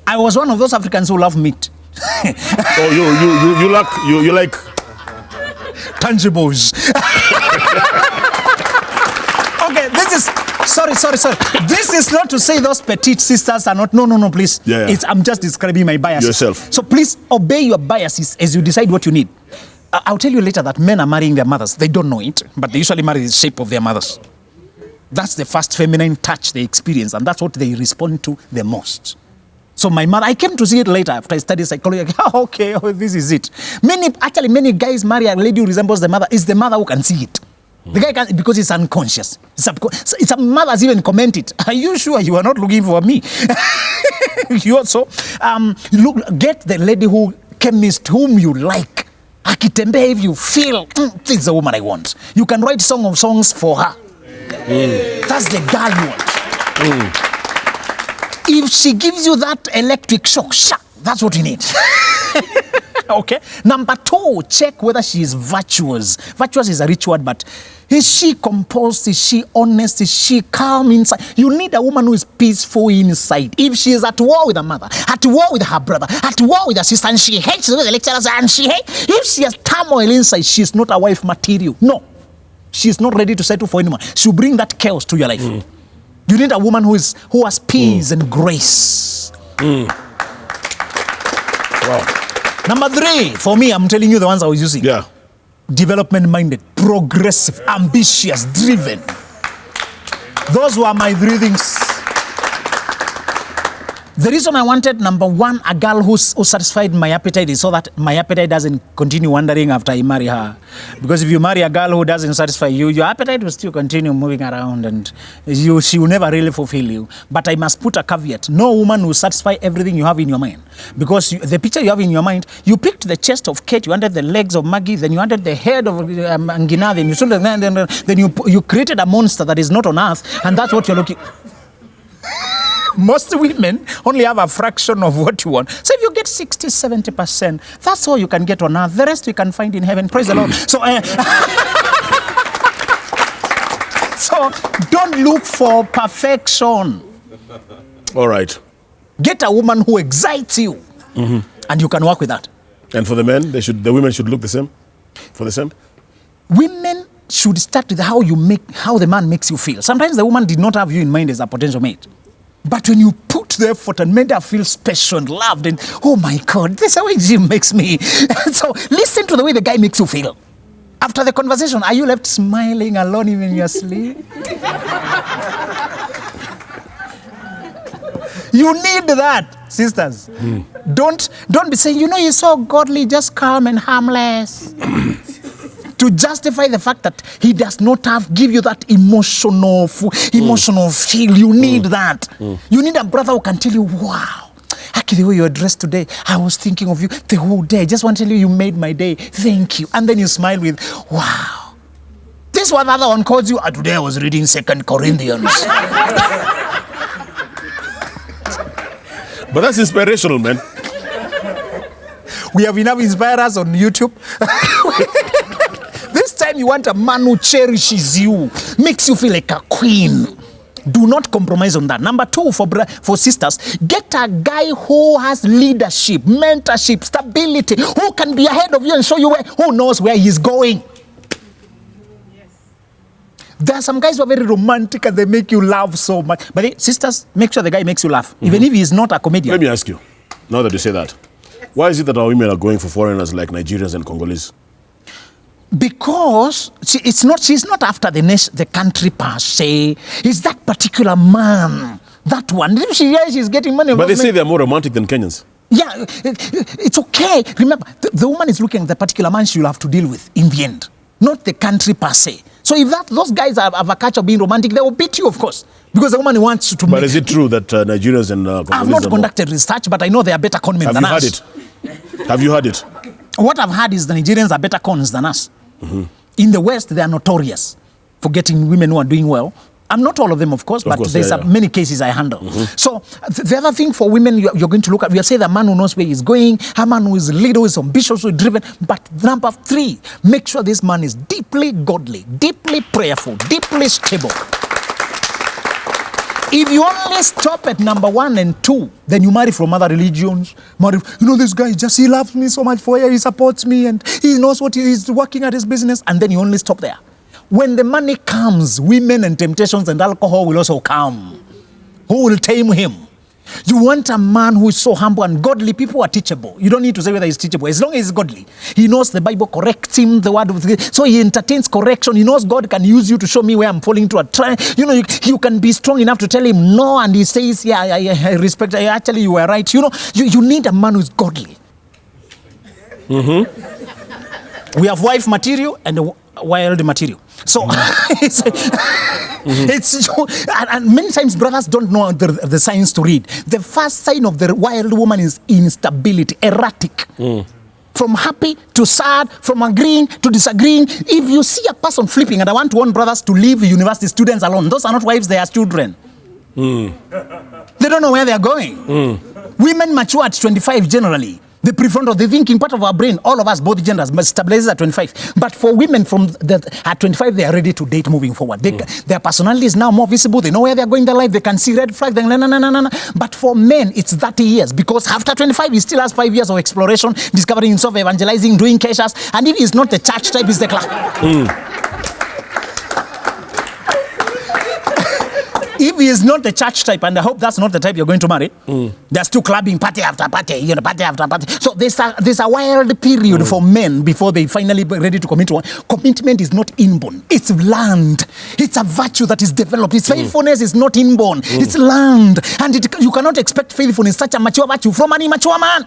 I was one of those Africans who love meat. Oh, you like tangibles. Okay, this is... Sorry. This is not to say those petite sisters are not... No, please. Yeah. I'm just describing my biases. Yourself. So please obey your biases as you decide what you need. I'll tell you later that men are marrying their mothers. They don't know it, but they usually marry the shape of their mothers. That's the first feminine touch they experience, and that's what they respond to the most. So my mother, I came to see it later after I studied psychology. Like, oh, okay, this is it. Many guys marry a lady who resembles the mother. It's the mother who can see it. The guy can't, because it's unconscious. It's a mother's even commented. Are you sure you are not looking for me? You also get the lady chemist whom you like. Akitembe, if you feel this is the woman I want. You can write song of songs for her. That's the girl you want. If she gives you that electric shock, that's what you need. Okay. Number 2, check whether she is virtuous. Virtuous is a rich word, but is she composed? Is she honest? Is she calm inside? You need a woman who is peaceful inside. If she is at war with her mother, at war with her brother, at war with her sister, and she hates the lecturers, and if she has turmoil inside, she is not a wife material. No. She is not ready to settle for anyone. She'll bring that chaos to your life. You need a woman who has peace and grace. Wow. Number 3, for me, I'm telling you the ones I was using. Yeah. Development-minded, progressive, ambitious, driven. Those were my 3 things. The reason I wanted, number 1, a girl who satisfied my appetite is so that my appetite doesn't continue wandering after I marry her. Because if you marry a girl who doesn't satisfy you, your appetite will still continue moving around and she will never really fulfill you. But I must put a caveat. No woman will satisfy everything you have in your mind. Because the picture you have in your mind, you picked the chest of Kate, you wanted the legs of Maggie, then you wanted the head of Angina, then you created a monster that is not on earth, and that's what you're looking. Most women only have a fraction of what you want. So if you get 60-70%, that's all you can get on earth. The rest you can find in heaven. Praise the Lord. So, so don't look for perfection. All right. Get a woman who excites you, and you can work with that. And for the men, the women should look the same? For the same? Women should start with how the man makes you feel. Sometimes the woman did not have you in mind as a potential mate. But when you put the effort and made her feel special and loved, and oh my God, this is how Jim makes me. So listen to the way the guy makes you feel. After the conversation, are you left smiling alone even in your sleep? You need that, sisters. Don't be saying, you're so godly, just calm and harmless. To justify the fact that he does not give you that emotional feel. You need that. You need a brother who can tell you, wow, Aki, the way you're dressed today, I was thinking of you the whole day. I just want to tell you made my day. Thank you. And then you smile with, wow. This one, the other one calls you, today I was reading 2 Corinthians. But that's inspirational, man. We have enough inspirers on YouTube. This time you want a man who cherishes you, makes you feel like a queen. Do not compromise on that. Number 2, for sisters, get a guy who has leadership, mentorship, stability, who can be ahead of you and show you who knows where he's going. Yes. There are some guys who are very romantic and they make you laugh so much. But sisters, make sure the guy makes you laugh, even if he's not a comedian. Let me ask you, now that you say that, why is it that our women are going for foreigners like Nigerians and Congolese? Because she's not after the country per se. It's that particular man. That one. If she's getting money. But they say they're more romantic than Kenyans. Yeah, it's okay. Remember, the woman is looking at the particular man she'll have to deal with in the end, not the country per se. So if those guys have a culture of being romantic, they will beat you, of course, because the woman wants to. But is it true that Nigerians and Congolese? I've not conducted research, but I know they are better conmen than us. Have you heard it? What I've heard is the Nigerians are better cons than us. In the West, they are notorious for getting women who are doing well. I'm not all of them, of course, but there's many cases I handle. So the other thing for women you're going to look at, we are saying the man who knows where he's going, a man who is leader, who is ambitious, who is driven. But number 3, make sure this man is deeply godly, deeply prayerful, deeply stable. If you only stop at number 1 and 2, then you marry from other religions. This guy he loves me so much for you, he supports me, and he knows what he's working at his business, and then you only stop there. When the money comes, women and temptations and alcohol will also come. Who will tame him? You want a man who is so humble and godly. People are teachable. You don't need to say whether he's teachable. As long as he's godly, he knows the Bible corrects him, the word of God. So he entertains correction. He knows God can use you to show me where I'm falling into a trap. You know, you can be strong enough to tell him no, and he says, yeah, I respect. Actually, you were right. You know, you need a man who's godly. We have wife material and wild material. So it's and many times brothers don't know the signs to read. The first sign of the wild woman is instability, erratic. From happy to sad, from agreeing to disagreeing. If you see a person flipping, and I want to warn brothers to leave university students alone. Those are not wives, they are children. They don't know where they are going. Women mature at 25 generally. The prefrontal, the thinking part of our brain, all of us, both genders, stabilizes at 25. But for women at 25, they are ready to date moving forward. Their personality is now more visible. They know where they are going in their life. They can see red flags. But for men, it's 30 years. Because after 25, he still has 5 years of exploration, discovering himself, evangelizing, doing keshas. And if he's not the church type, he's the class. If he is not the church type, and I hope that's not the type you're going to marry, they're still clubbing party after party, party after party. So there's a wild period for men before they finally ready to commit to one. Commitment is not inborn. It's learned. It's a virtue that is developed. Its faithfulness is not inborn. It's learned. And you cannot expect faithfulness, such a mature virtue, from an immature man.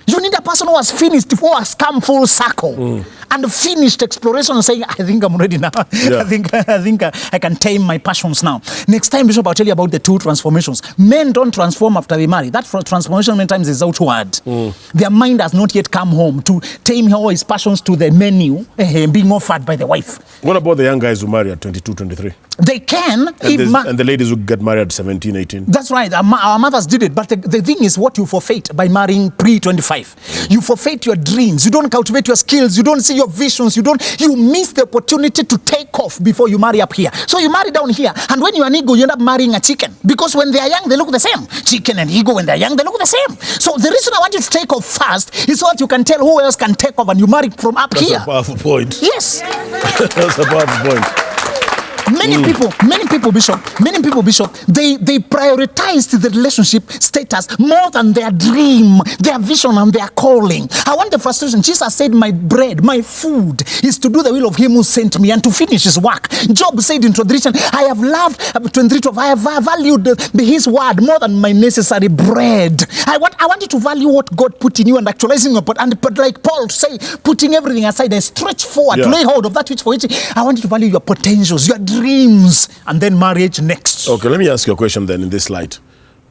You need a person who has finished, who has come full circle and finished exploration and saying, I think I'm ready now. Yeah. I think I can tame my passions now. Next time, Bishop, I'll tell you about the two transformations. Men don't transform after they marry. That transformation many times is outward. Their mind has not yet come home to tame all his passions to the menu being offered by the wife. What about the young guys who marry at 22, 23? They can. And the ladies who get married at 17, 18. That's right. Our mothers did it. But the thing is what you forfeit by marrying pre-25. You forfeit your dreams. You don't cultivate your skills. You don't see your visions. You miss the opportunity to take off before you marry up here. So you marry down here. And when you're an ego, you end up marrying a chicken. Because when they are young, they look the same. Chicken and ego, when they're young, they look the same. So the reason I want you to take off fast is so that you can tell who else can take off and you marry from up here. That's a powerful point. Yes. That's a powerful point. Many people, Bishop, they prioritized the relationship status more than their dream, their vision, and their calling. I want the frustration. Jesus said, my bread, my food is to do the will of him who sent me and to finish his work. Job said in tradition, I have loved, 23:12, I have valued his word more than my necessary bread. I want you to value what God put in you and actualizing your, and like Paul say, putting everything aside, I stretch forward, to lay hold of that which for which I want you to value your potentials, your dreams, and then marriage next. Okay, let me ask you a question then in this light.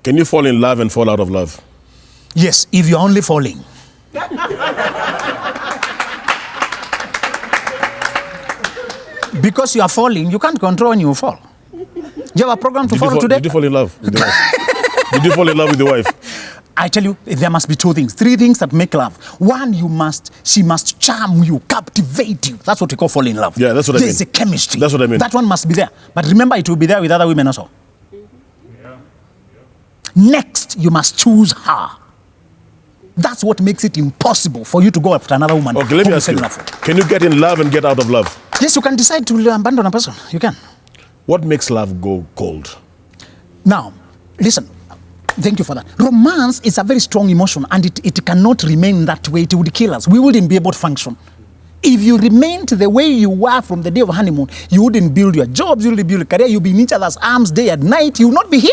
Can you fall in love and fall out of love? Yes, if you're only falling. Because you are falling, you can't control when you fall. You have a program to follow today? Did you fall in love with the wife? Did you fall in love with the wife? I tell you, there must be three things that make love. One, she must charm you, captivate you. That's what we call fall in love. Yeah, that's what I mean. There's a chemistry. That's what I mean. That one must be there. But remember, it will be there with other women also. Yeah. Next, you must choose her. That's what makes it impossible for you to go after another woman. Okay, let me ask you. Can you get in love and get out of love? Yes, you can decide to abandon a person. You can. What makes love go cold? Now, listen. Thank you for that. Romance is a very strong emotion and it cannot remain that way. It would kill us. We wouldn't be able to function. If you remained the way you were from the day of honeymoon, you wouldn't build your jobs, you wouldn't build a career, you'd be in each other's arms day and night, you would not be here.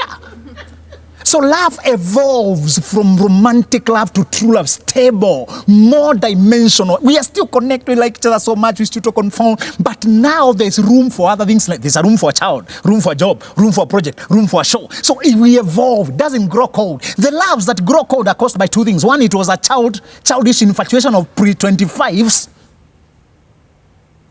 So love evolves from romantic love to true love, stable, more dimensional. We are still connected, we like each other so much, we still talk on phone, but now there's room for other things, like there's a room for a child, room for a job, room for a project, room for a show. So if we evolve, it doesn't grow cold. The loves that grow cold are caused by two things. One, it was a childish infatuation of pre-25s.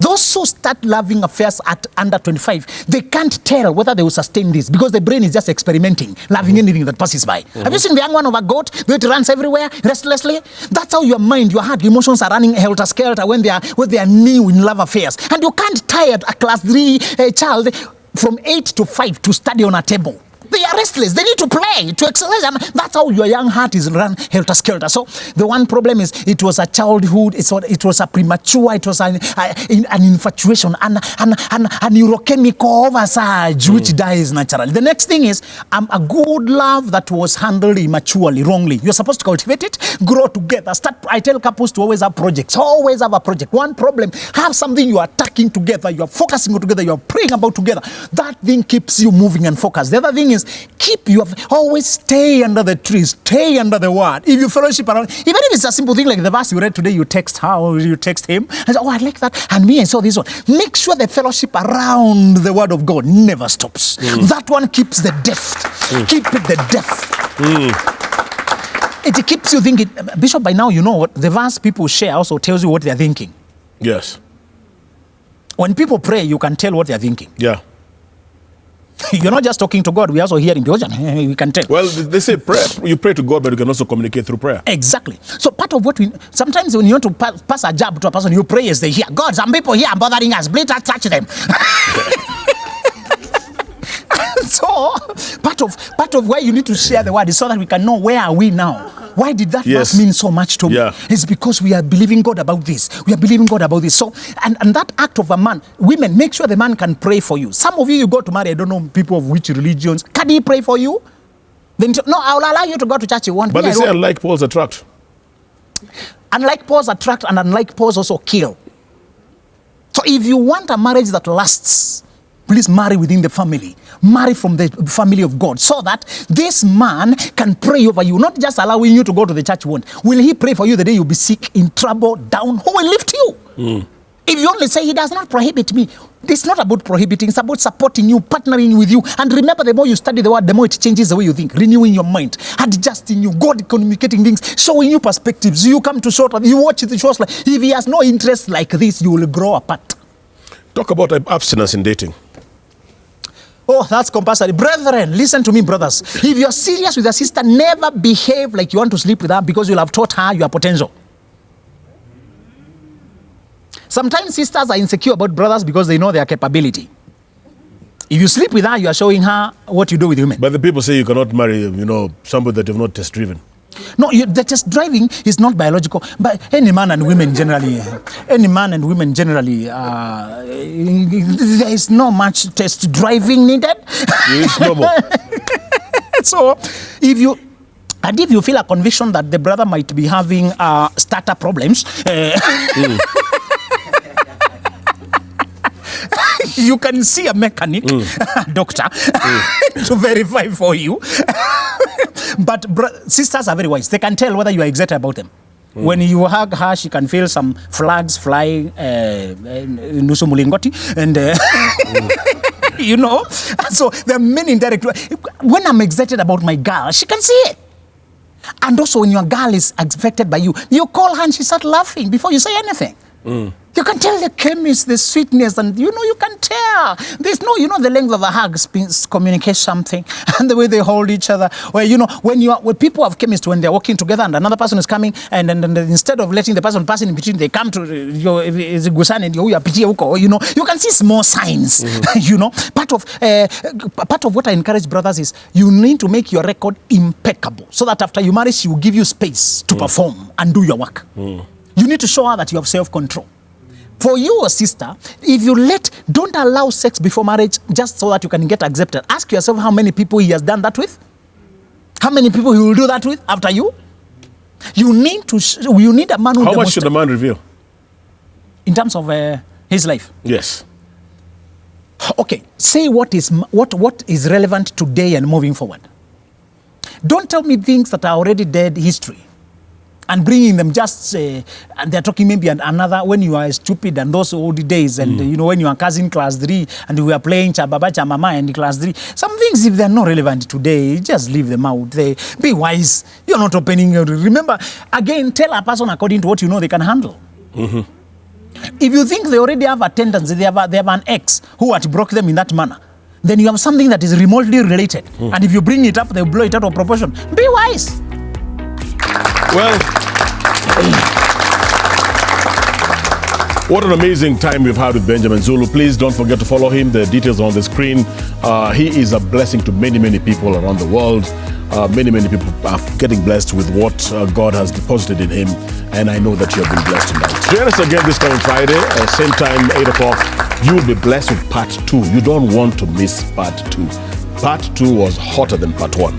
Those who start loving affairs at under 25, they can't tell whether they will sustain this because the brain is just experimenting, loving anything that passes by. Have you seen the young one of a goat? It runs everywhere, restlessly. That's how your mind, your heart, your emotions are running helter-skelter when they are new in love affairs. And you can't tie a class 3 child from 8 to 5 to study on a table. They are restless. They need to play. pray, to exercise. That's how your young heart is run helter-skelter. So the one problem is it was a childhood, it was a premature, it was an infatuation, and neurochemical oversurge, which dies naturally. The next thing is a good love that was handled immaturely, wrongly. You're supposed to cultivate it, grow together. I tell couples to always have projects. Always have a project. One problem, have something you are attacking together, you are focusing on together, you are praying about together. That thing keeps you moving and focused. The other thing is always stay under the tree, stay under the word. If you fellowship around, even if it's a simple thing like the verse you read today, you text her or you text him, and say, oh, I like that, and me, I saw this one. Make sure the fellowship around the word of God never stops. That one keeps the depth. Keep it the depth. It keeps you thinking. Bishop, by now you know what the verse people share also tells you what they're thinking. Yes. When people pray, you can tell what they're thinking. Yeah. You're not just talking to God, we're also hearing because we can tell. Well, they say prayer, you pray to God, but you can also communicate through prayer. Exactly. So part of what sometimes when you want to pass a jab to a person, you pray as they hear. God, some people here are bothering us. Please touch them. So part of why you need to share the word is so that we can know where are we now. Why did that verse mean so much to me? It's because we are believing God about this. We are believing God about this. So and that act of a man, women, make sure the man can pray for you. Some of you go to marry, I don't know people of which religions. Can he pray for you? Then no, I'll allow you to go to church you want. But they say unlike Paul's attract. Unlike Paul's attract and unlike Paul's also kill. So if you want a marriage that lasts, please marry within the family. Marry from the family of God so that this man can pray over you, not just allowing you to go to the church one. Will he pray for you the day you'll be sick, in trouble, down? Who will lift you? If you only say he does not prohibit me, it's not about prohibiting, it's about supporting you, partnering with you. And remember, the more you study the word, the more it changes the way you think, renewing your mind, adjusting you, God communicating things, showing you perspectives. You come to short, you watch the shows like, if he has no interest like this, you will grow apart. Talk about abstinence in dating. Oh, that's compulsory. Brethren, listen to me, brothers. If you're serious with your sister, never behave like you want to sleep with her because you'll have taught her your potential. Sometimes sisters are insecure about brothers because they know their capability. If you sleep with her, you are showing her what you do with women. But the people say you cannot marry, somebody that you've not test driven. No, the test driving is not biological. But any man and women generally, there is no much test driving needed. It's normal. So, if you feel a conviction that the brother might be having starter problems, you can see a mechanic, doctor, to verify for you. But sisters are very wise. They can tell whether you are excited about them. When you hug her, she can feel some flags flying, nusu mulingoti, and So there are many indirect. When I'm excited about my girl, she can see it. And also, when your girl is affected by you, you call her and she starts laughing before you say anything. You can tell the chemistry, the sweetness, and you can tell. There's no, the length of a hug communicates something, and the way they hold each other. Or when people have chemistry, when they're walking together and another person is coming, and instead of letting the person pass in between, they come to you can see small signs. Part of what I encourage brothers is you need to make your record impeccable, so that after you marry, she will give you space to perform and do your work. You need to show her that you have self-control. For you, a sister, don't allow sex before marriage just so that you can get accepted. Ask yourself how many people he has done that with. How many people he will do that with after you. You need a man who. How much should the man reveal? In terms of his life. Yes. Okay. Say what is relevant today and moving forward. Don't tell me things that are already dead history. And bringing them and they're talking maybe another when you are stupid and those old days and when you are cousin class 3 and we are playing Chababa Chamama in class 3. Some things, if they're not relevant today, just leave them out. Be wise. You're not opening. Remember, again, tell a person according to what you know they can handle. If you think they already have a tendency, they have an ex who broke them in that manner, then you have something that is remotely related. And if you bring it up, they'll blow it out of proportion. Be wise. Well, what an amazing time we've had with Benjamin Zulu. Please don't forget to follow him. The details are on the screen. He is a blessing to many, many people around the world. Many people are getting blessed with what God has deposited in him, and I know that you have been blessed tonight. Join us again this coming Friday, same time, 8 o'clock. You will be blessed with part 2. You don't want to miss part 2. Part 2 was hotter than part 1.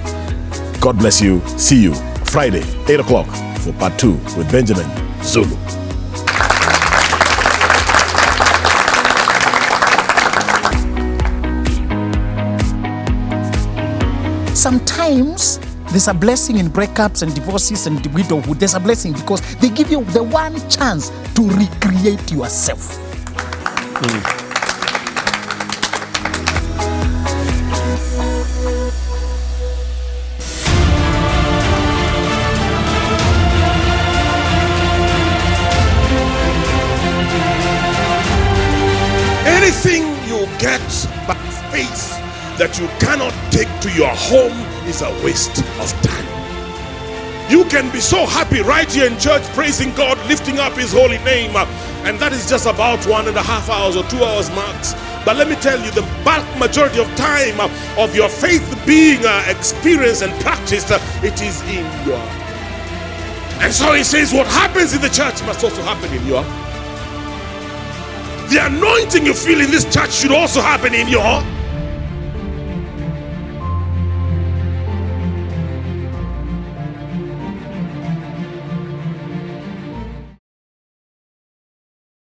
God bless you. See you Friday, 8 o'clock for part 2 with Benjamin Zulu. Sometimes there's a blessing in breakups and divorces and widowhood. There's a blessing because they give you the one chance to recreate yourself. Anything you get by faith that you cannot take to your home is a waste of time. You can be so happy right here in church, praising God, lifting up his holy name, and that is just about 1.5 hours or 2 hours max. But let me tell you, the bulk majority of time of your faith being experienced and practiced, it is in your. And so he says, what happens in the church must also happen in your. The anointing you feel in this church should also happen in your.